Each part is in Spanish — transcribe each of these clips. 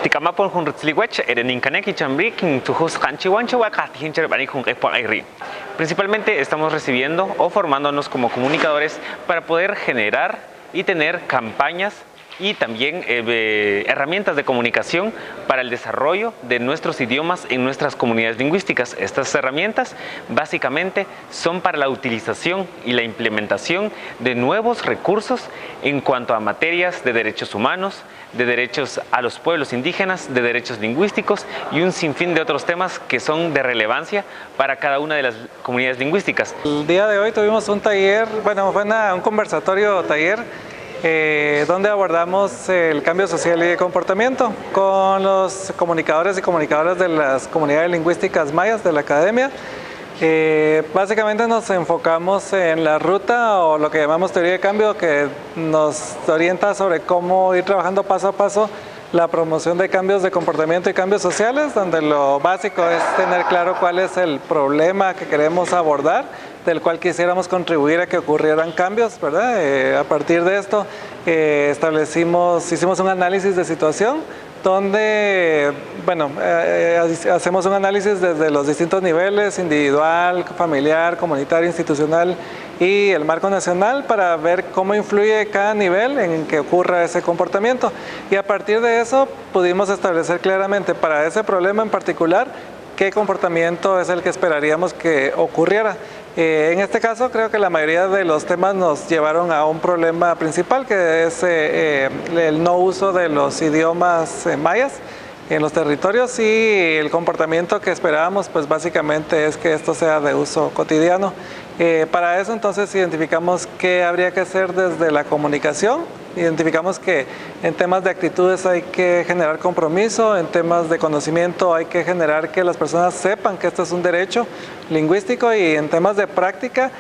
Tikamapon hun Ritzliwech, Ereninkaneki Chambrik, Tujus Hanchiwancho, Wakatinchabani con Airi. Principalmente estamos recibiendo o formándonos como comunicadores para poder generar y tener campañas y también herramientas de comunicación para el desarrollo de nuestros idiomas en nuestras comunidades lingüísticas. Estas herramientas básicamente son para la utilización y la implementación de nuevos recursos en cuanto a materias de derechos humanos, de derechos a los pueblos indígenas, de derechos lingüísticos y un sinfín de otros temas que son de relevancia para cada una de las comunidades lingüísticas. El día de hoy tuvimos un taller, bueno, fue un conversatorio taller donde abordamos el cambio social y de comportamiento con los comunicadores y comunicadoras de las comunidades lingüísticas mayas de la academia. Básicamente nos enfocamos en la ruta o lo que llamamos teoría de cambio, que nos orienta sobre cómo ir trabajando paso a paso la promoción de cambios de comportamiento y cambios sociales, donde lo básico es tener claro cuál es el problema que queremos abordar, del cual quisiéramos contribuir a que ocurrieran cambios, ¿verdad? A partir de esto hicimos un análisis de situación donde, bueno, hacemos un análisis desde los distintos niveles, individual, familiar, comunitario, institucional y el marco nacional, para ver cómo influye cada nivel en que ocurra ese comportamiento. Y a partir de eso pudimos establecer claramente para ese problema en particular qué comportamiento es el que esperaríamos que ocurriera. En este caso creo que la mayoría de los temas nos llevaron a un problema principal, que es el no uso de los idiomas mayas en los territorios, y el comportamiento que esperábamos pues básicamente es que esto sea de uso cotidiano. Para eso entonces identificamos qué habría que hacer desde la comunicación. Identificamos que en temas de actitudes hay que generar compromiso, en temas de conocimiento hay que generar que las personas sepan que esto es un derecho lingüístico, y en temas de práctica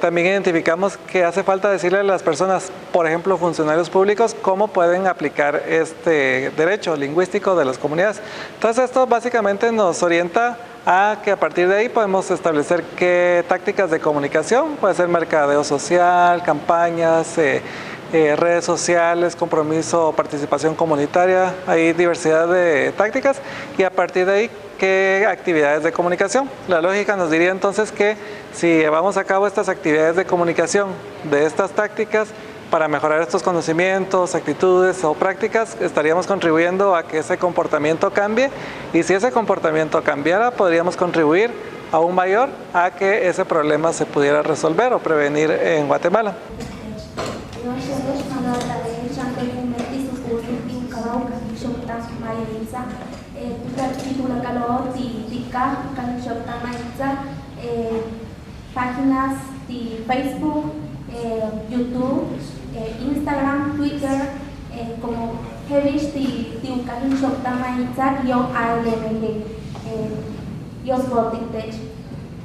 también identificamos que hace falta decirle a las personas, por ejemplo funcionarios públicos, cómo pueden aplicar este derecho lingüístico de las comunidades. Entonces esto básicamente nos orienta a que a partir de ahí podemos establecer qué tácticas de comunicación, puede ser mercadeo social, campañas, redes sociales, compromiso, participación comunitaria, hay diversidad de tácticas, y a partir de ahí qué actividades de comunicación. La lógica nos diría entonces que si llevamos a cabo estas actividades de comunicación de estas tácticas para mejorar estos conocimientos, actitudes o prácticas, estaríamos contribuyendo a que ese comportamiento cambie, y si ese comportamiento cambiara podríamos contribuir aún mayor a que ese problema se pudiera resolver o prevenir en Guatemala. Páginas de Facebook, YouTube, Instagram, Twitter, como Hevish de Ukahin Shoptama Itza, Yon ALMG, Yos Voltic